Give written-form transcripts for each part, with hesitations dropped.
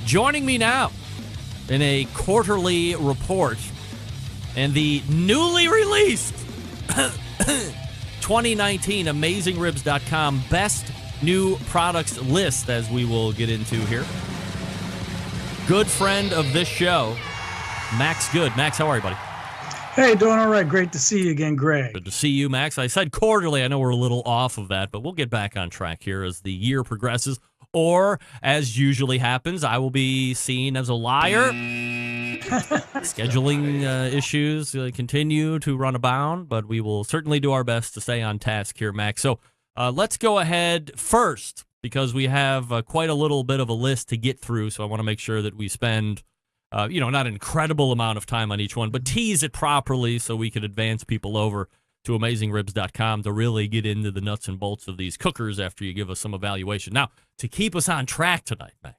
Joining me now in a quarterly report and the newly released 2019 AmazingRibs.com Best New Products list, as we will get into here. Good friend of this show, Max Good. Max, how are you, buddy? Hey, doing all right. Great to see you again, Greg. Good to see you, Max. I said quarterly. I know we're a little off of that, but we'll get back on track here as the year progresses. Or, as usually happens, I will be seen as a liar. Scheduling issues continue to run abound, but we will certainly do our best to stay on task here, Max. So let's go ahead first, because we have quite a little bit of a list to get through, so I want to make sure that we spend not an incredible amount of time on each one, but tease it properly so we can advance people over to AmazingRibs.com to really get into the nuts and bolts of these cookers after you give us some evaluation. Now, to keep us on track tonight, Max,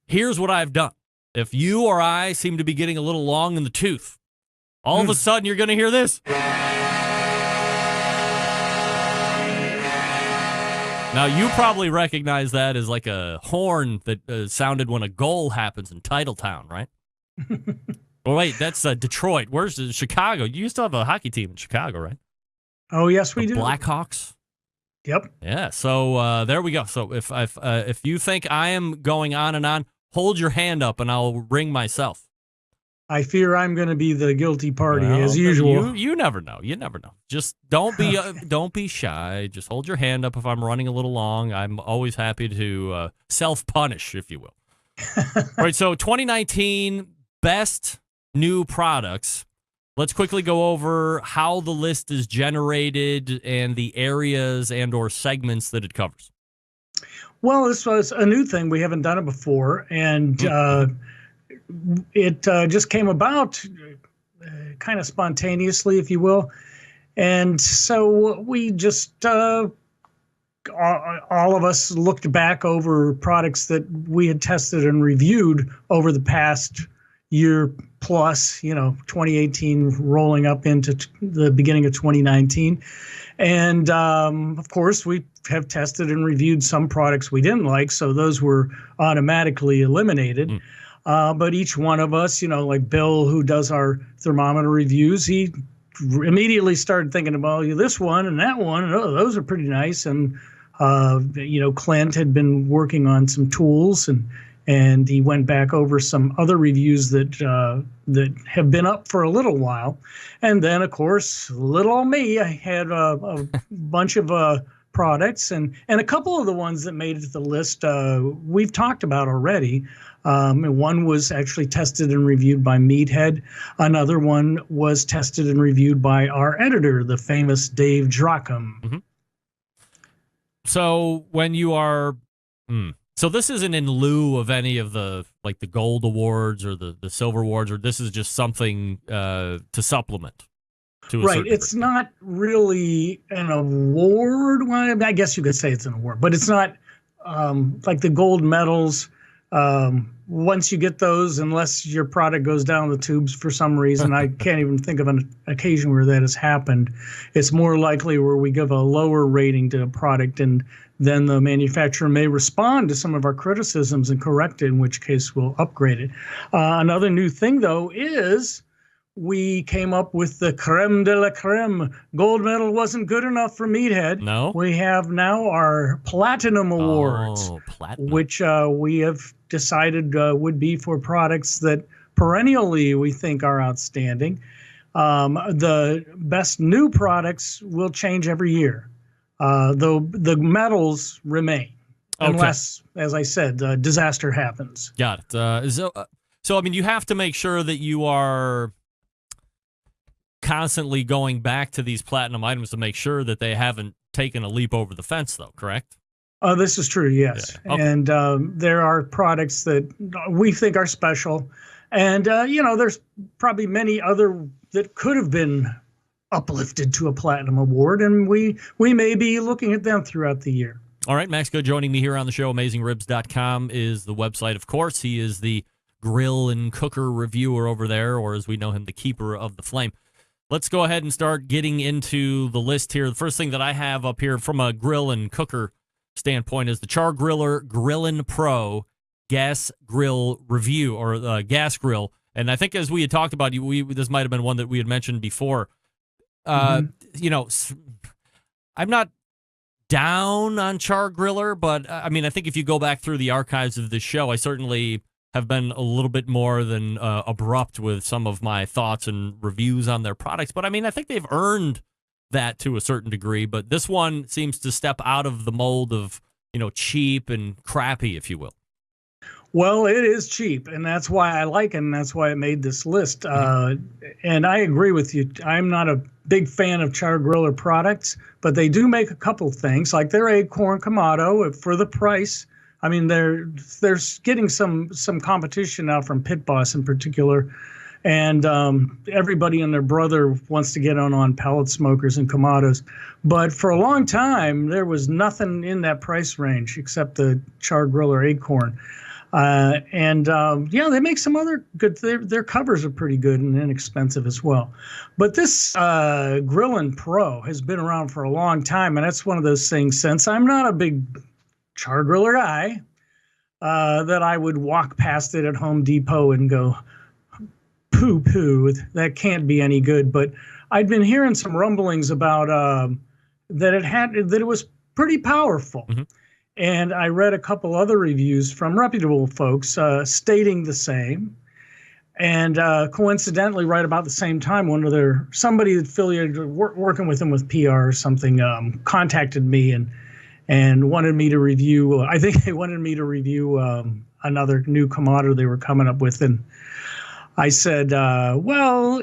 here's what I've done. If you or I seem to be getting a little long in the tooth, all of a sudden you're going to hear this. Now, you probably recognize that as like a horn that sounded when a goal happens in Titletown, right? Well, wait, that's Detroit. Where's Chicago? You used to have a hockey team in Chicago, right? Oh, yes, we do. Blackhawks? Yep. Yeah, so there we go. So if you think I am going on and on, hold your hand up and I'll ring myself. I fear I'm going to be the guilty party, as usual. You never know. You never know. Just don't be shy. Just hold your hand up if I'm running a little long. I'm always happy to self-punish, if you will. All right, so 2019 Best New Products. Let's quickly go over how the list is generated and the areas and or segments that it covers. Well, this was a new thing. We haven't done it before, and it just came about kind of spontaneously, if you will. And so we just, all of us looked back over products that we had tested and reviewed over the past year plus, 2018 rolling up into the beginning of 2019. And, of course, we have tested and reviewed some products we didn't like, so those were automatically eliminated. But each one of us, like Bill, who does our thermometer reviews, he immediately started thinking about this one and that one, and those are pretty nice. And, Clint had been working on some tools, and he went back over some other reviews that have been up for a little while. And then, of course, little old me, I had a bunch of products, and a couple of the ones that made it to the list we've talked about already. One was actually tested and reviewed by Meathead. Another one was tested and reviewed by our editor, the famous Dave Drackham. Mm-hmm. So when you are... So this isn't in lieu of any of the the gold awards or the silver awards, or this is just something to supplement. Right. It's not really an award. Well, I guess you could say it's an award, but it's not like the gold medals. Once you get those, unless your product goes down the tubes for some reason, I can't even think of an occasion where that has happened. It's more likely where we give a lower rating to a product, and then the manufacturer may respond to some of our criticisms and correct it, in which case we'll upgrade it. Another new thing, though, is we came up with the creme de la creme. Gold medal wasn't good enough for Meathead. No. We have now our Platinum Awards, which we have decided would be for products that perennially we think are outstanding. The best new products will change every year, though the medals remain, unless, as I said, disaster happens. Got it. So, I mean, you have to make sure that you are constantly going back to these platinum items to make sure that they haven't taken a leap over the fence, though, correct? This is true, yes. Yeah. Okay. And there are products that we think are special. And, there's probably many other that could have been uplifted to a platinum award, and we may be looking at them throughout the year. All right, Max Good joining me here on the show. AmazingRibs.com is the website, of course. He is the grill and cooker reviewer over there, or as we know him, the keeper of the flame. Let's go ahead and start getting into the list here. The first thing that I have up here from a grill and cooker standpoint is the Char Griller Grillin' Pro gas grill review, or gas grill. And I think, as we had talked about, this might have been one that we had mentioned before. You know, I'm not down on Char Griller, but I mean, I think if you go back through the archives of this show, I certainly have been a little bit more than abrupt with some of my thoughts and reviews on their products. But I mean, I think they've earned that to a certain degree. But this one seems to step out of the mold of, you know, cheap and crappy, if you will. Well, it is cheap, and that's why I like it, and that's why I made this list. And I agree with you. I'm not a big fan of Char Griller products, but they do make a couple things, like their Acorn Kamado for the price. I mean, they're getting some competition now from Pit Boss in particular, and everybody and their brother wants to get on pellet smokers and Kamados. But for a long time, there was nothing in that price range except the Char Griller Acorn. They make some other good. Their covers are pretty good and inexpensive as well. But this Grillin' Pro has been around for a long time, and that's one of those things. Since I'm not a big Char Griller guy, that I would walk past it at Home Depot and go, poo, that can't be any good. But I'd been hearing some rumblings about that it was pretty powerful. And I read a couple other reviews from reputable folks stating the same. And coincidentally, right about the same time, somebody affiliated working with them with PR or something contacted me and wanted me to review. I think they wanted me to review another new Kamado they were coming up with, and I said, well,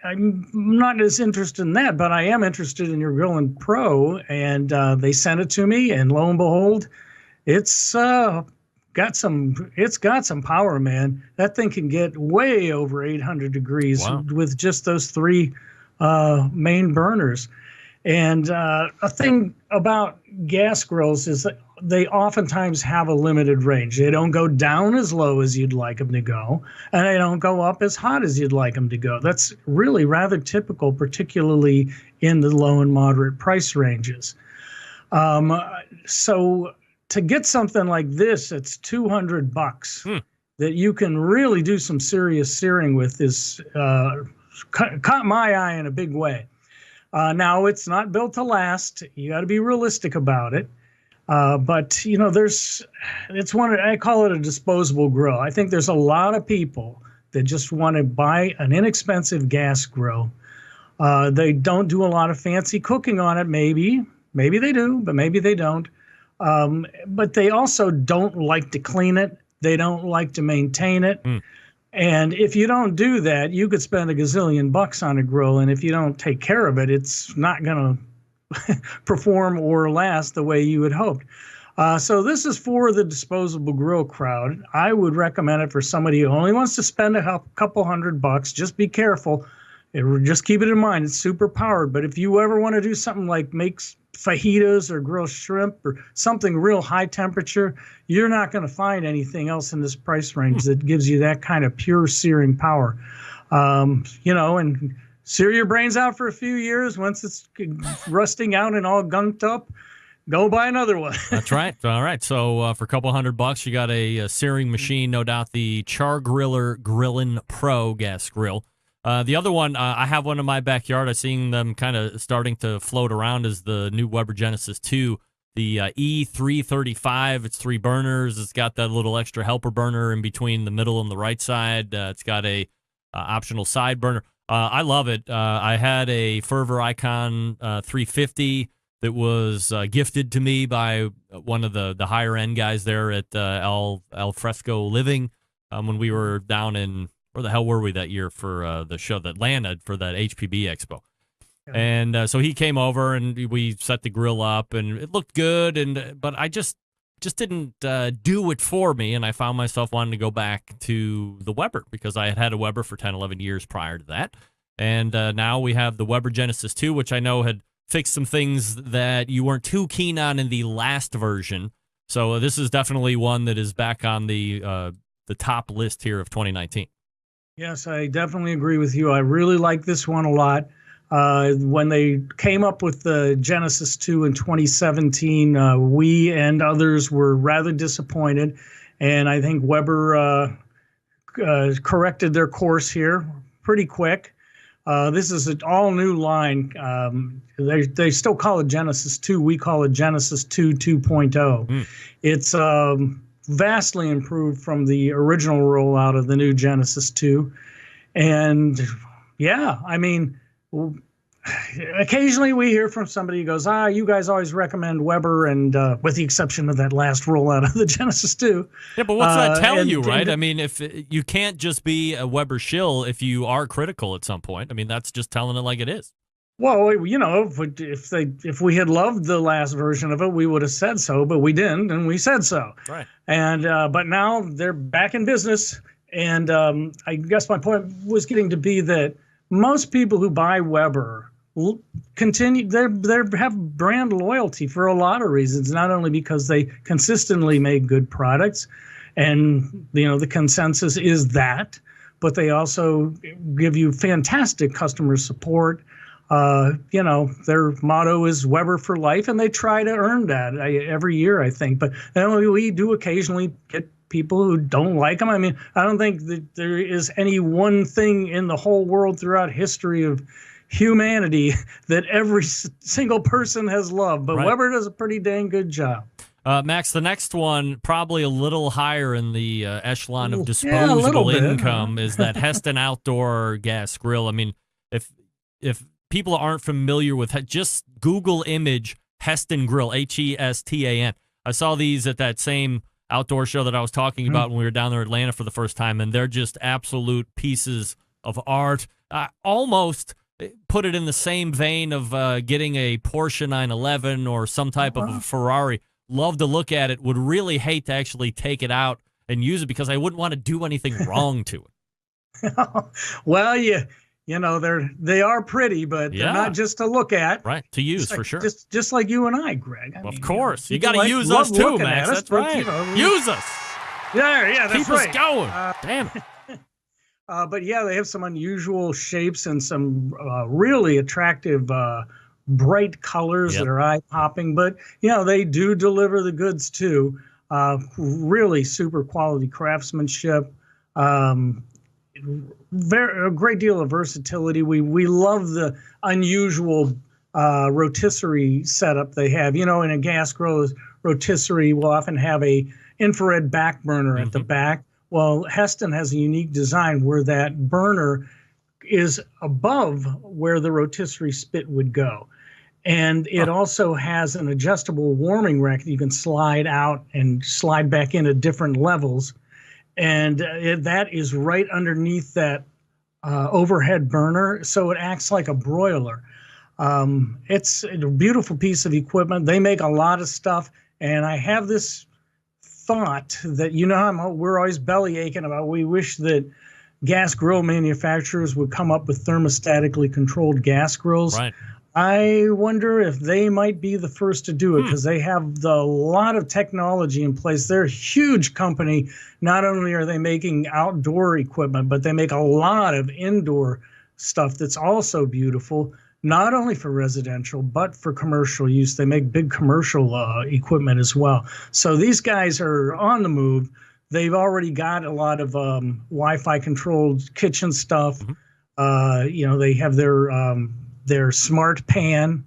I'm not as interested in that, but I am interested in your Grillin' Pro. And they sent it to me, and lo and behold, it's got some power, man. That thing can get way over 800 degrees with just those three main burners. And a thing about gas grills is that they oftentimes have a limited range. They don't go down as low as you'd like them to go, and they don't go up as hot as you'd like them to go. That's really rather typical, particularly in the low and moderate price ranges. So to get something like this, it's $200 that you can really do some serious searing with is caught my eye in a big way. Now, it's not built to last. You got to be realistic about it. But you know, I call it a disposable grill. I think there's a lot of people that just want to buy an inexpensive gas grill. They don't do a lot of fancy cooking on it. Maybe they do, but maybe they don't. But they also don't like to clean it. They don't like to maintain it. And if you don't do that, you could spend a gazillion bucks on a grill, and if you don't take care of it, it's not going to perform or last the way you had hoped. So this is for the disposable grill crowd. I would recommend it for somebody who only wants to spend a couple $100. Just be careful. Just keep it in mind. It's super powered. But if you ever want to do something like make fajitas or grill shrimp or something real high temperature, you're not going to find anything else in this price range that gives you that kind of pure searing power. And sear your brains out for a few years. Once it's rusting out and all gunked up, go buy another one. That's right. All right. So for a couple $100, you got a searing machine, no doubt the Char Griller Grillin' Pro gas grill. The other one, I have one in my backyard. I've seen them kind of starting to float around, is the new Weber Genesis 2, the E335. It's 3 burners. It's got that little extra helper burner in between the middle and the right side. It's got a optional side burner. I love it. I had a Fervor Icon 350 that was gifted to me by one of the higher end guys there at Al Fresco Living when we were down in, where the hell were we that year for the show, that Atlanta, for that HPB Expo. Yeah. And so he came over and we set the grill up and it looked good, but I just didn't do it for me, and I found myself wanting to go back to the Weber because I had a Weber for 10, 11 years prior to that. And now we have the Weber Genesis 2, which I know had fixed some things that you weren't too keen on in the last version. So this is definitely one that is back on the top list here of 2019. Yes, I definitely agree with you. I really like this one a lot. When they came up with the Genesis 2 in 2017, we and others were rather disappointed. and I think Weber corrected their course here pretty quick. This is an all new line. They still call it Genesis 2. We call it Genesis 2 2.0. It's vastly improved from the original rollout of the new Genesis 2. And yeah, I mean, occasionally we hear from somebody who goes, you guys always recommend Weber, and with the exception of that last rollout of the Genesis 2. Yeah, but what's that tell you, right? I mean, if you can't just be a Weber shill if you are critical at some point. I mean, that's just telling it like it is. Well, you know, if we had loved the last version of it, we would have said so, but we didn't, and we said so. Right. And but now they're back in business, and I guess my point was getting to be that most people who buy Weber continue they have brand loyalty for a lot of reasons, not only because they consistently make good products, and you know the consensus is that, but they also give you fantastic customer support. You know, their motto is Weber for life, and they try to earn that every year, I think. But we do occasionally get people who don't like them. I mean, I don't think that there is any one thing in the whole world throughout history of humanity that every single person has loved. But Weber does a pretty dang good job. Max, the next one, probably a little higher in the echelon of disposable income, is that Heston Outdoor Gas Grill. I mean, if people aren't familiar with it, just Google image Heston Grill, Hestan. I saw these at that same outdoor show that I was talking about when we were down there in Atlanta for the first time, and they're just absolute pieces of art. Almost put it in the same vein of getting a Porsche 911 or some type of a Ferrari. Love to look at it. Would really hate to actually take it out and use it because I wouldn't want to do anything wrong to it. Well, you know, they are pretty, but they're not just to look at. Right, to use for sure. Just like you and I, Greg. I mean, of course. You got to use us too, Max. That's right. You know, use us. Yeah, that's right. Keep us going. Damn it. But yeah, they have some unusual shapes and some really attractive, bright colors that are eye-popping. But, you know, they do deliver the goods too. Really super quality craftsmanship. A great deal of versatility. We love the unusual rotisserie setup they have. You know, in a gas grill, rotisserie will often have a infrared back burner at the back. Well, Heston has a unique design where that burner is above where the rotisserie spit would go. And it also has an adjustable warming rack that you can slide out and slide back in at different levels. And that is right underneath that overhead burner, so it acts like a broiler. It's a beautiful piece of equipment. They make a lot of stuff, and I have this thought that, you know, we're always belly aching about. We wish that gas grill manufacturers would come up with thermostatically controlled gas grills. Right. I wonder if they might be the first to do it because they have a lot of technology in place. They're a huge company. Not only are they making outdoor equipment, but they make a lot of indoor stuff that's also beautiful, not only for residential, but for commercial use. They make big commercial equipment as well. So these guys are on the move. They've already got a lot of Wi-Fi controlled kitchen stuff. You know, they have their smart pan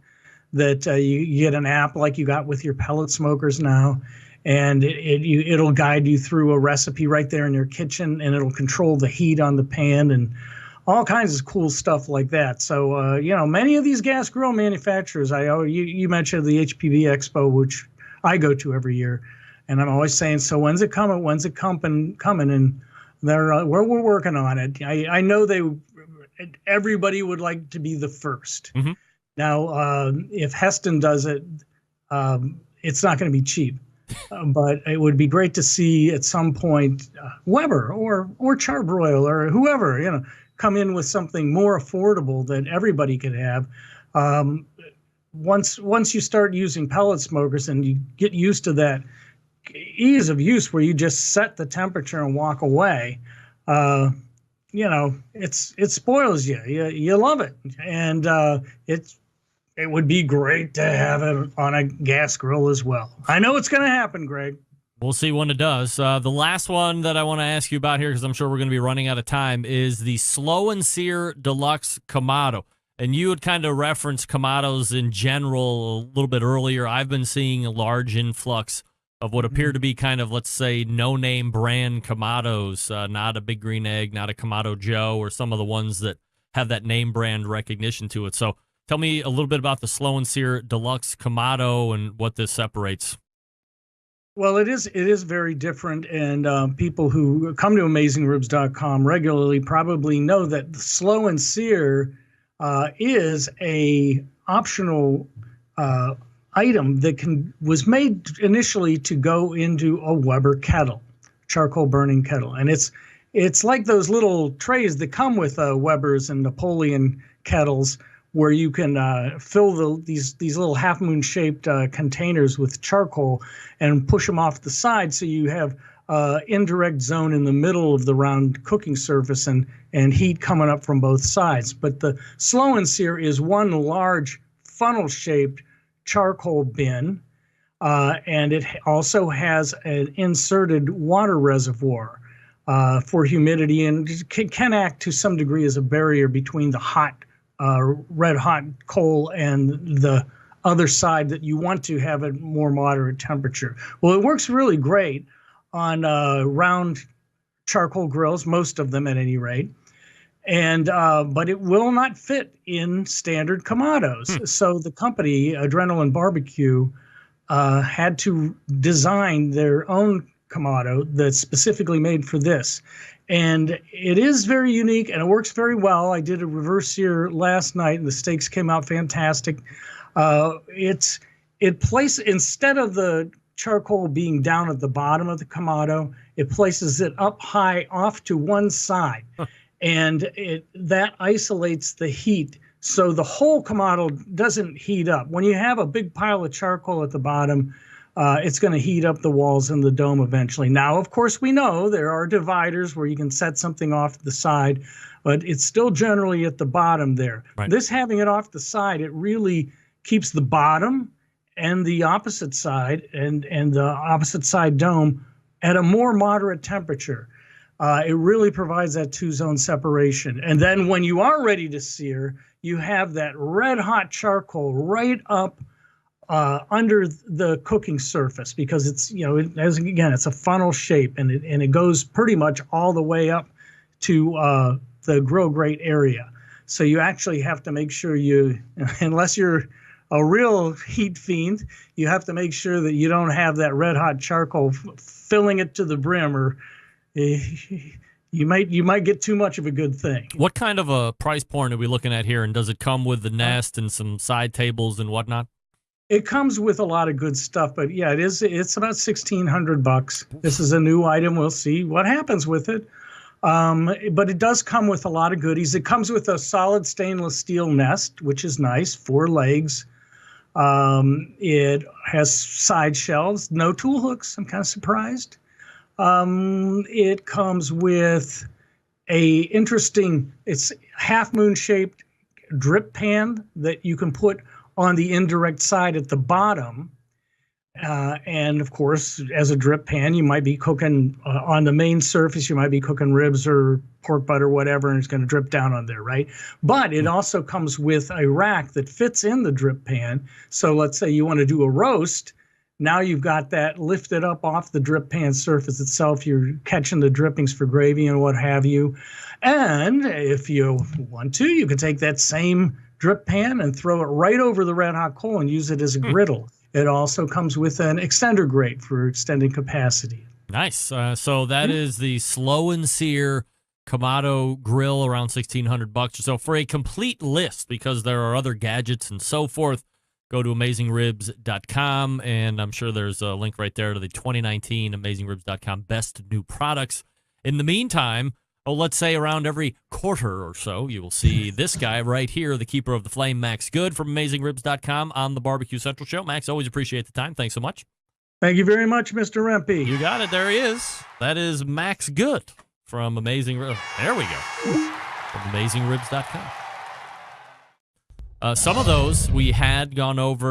that you get an app like you got with your pellet smokers now, and it'll guide you through a recipe right there in your kitchen, and it'll control the heat on the pan and all kinds of cool stuff like that. So, you know, many of these gas grill manufacturers, you mentioned the HPV Expo, which I go to every year, and I'm always saying, so when's it coming? When's it coming? And we're working on it. I know everybody would like to be the first. Now, if Heston does it, it's not going to be cheap. But it would be great to see at some point Weber or Charbroil or whoever, you know, come in with something more affordable that everybody could have. Once you start using pellet smokers and you get used to that ease of use where you just set the temperature and walk away, you know, it spoils you. You love it, and it would be great to have it on a gas grill as well. I know it's going to happen, Greg. We'll see when it does. The last one that I want to ask you about here, because I'm sure we're going to be running out of time, is the Slow and Sear Deluxe Kamado. And you had kind of referenced Kamados in general a little bit earlier. I've been seeing a large influx of what appear to be kind of, let's say, no-name brand Kamados, not a Big Green Egg, not a Kamado Joe, or some of the ones that have that name brand recognition to it. So tell me a little bit about the Slow and Sear Deluxe Kamado and what this separates. Well, it is very different, and people who come to AmazingRibs.com regularly probably know that the Slow and Sear is a optional item that was made initially to go into a Weber kettle, charcoal burning kettle, and it's like those little trays that come with Weber's and Napoleon kettles, where you can fill these little half moon shaped containers with charcoal and push them off the side, so you have indirect zone in the middle of the round cooking surface and heat coming up from both sides. But the Slow and Sear is one large funnel shaped charcoal bin, and it also has an inserted water reservoir for humidity, and can act to some degree as a barrier between the red hot coal and the other side that you want to have a more moderate temperature. Well, it works really great on round charcoal grills, most of them at any rate, and but it will not fit in standard Kamados. So the company, Adrenaline Barbecue, had to design their own Kamado that's specifically made for this. And it is very unique, and it works very well. I did a reverse sear last night, and the steaks came out fantastic. It places, instead of the charcoal being down at the bottom of the Kamado, it places it up high off to one side, and that isolates the heat, so the whole Kamado doesn't heat up. When you have a big pile of charcoal at the bottom, it's going to heat up the walls and the dome eventually. Now, of course, we know there are dividers where you can set something off to the side, but it's still generally at the bottom there. Right. This, having it off the side, it really keeps the bottom and the opposite side and the opposite side dome at a more moderate temperature. It really provides that two-zone separation. And then when you are ready to sear, you have that red-hot charcoal right up under the cooking surface, because it's, it's a funnel shape, and it goes pretty much all the way up to the grill grate area. So you actually have to make sure unless you're a real heat fiend, you have to make sure that you don't have that red hot charcoal filling it to the brim, or you might get too much of a good thing. What kind of a price point are we looking at here, and does it come with the nest and some side tables and whatnot? It comes with a lot of good stuff, but yeah, it's about $1,600. This is a new item. We'll see what happens with it. But it does come with a lot of goodies. It comes with a solid stainless steel nest, which is nice, 4 legs. It has side shelves, no tool hooks. I'm kind of surprised. It comes with it's half moon shaped drip pan that you can put on the indirect side at the bottom. And of course, as a drip pan, you might be cooking on the main surface, you might be cooking ribs or pork butt or whatever, and it's going to drip down on there, right? But it also comes with a rack that fits in the drip pan. So let's say you want to do a roast. Now you've got that lifted up off the drip pan surface itself. You're catching the drippings for gravy and what have you. And if you want to, you can take that same drip pan and throw it right over the red hot coal and use it as a griddle. It also comes with an extender grate for extending capacity. Nice. So that is the Slow and Sear Kamado grill, around $1,600 or so. For a complete list, because there are other gadgets and so forth, go to AmazingRibs.com, and I'm sure there's a link right there to the 2019 AmazingRibs.com Best New Products. In the meantime, let's say around every quarter or so, you will see this guy right here, the keeper of the flame, Max Good from AmazingRibs.com on the Barbecue Central Show. Max, always appreciate the time. Thanks so much. Thank you very much, Mr. Rempe. You got it. There he is. That is Max Good from Amazing Ribs. There we go. From AmazingRibs.com. Some of those we had gone over.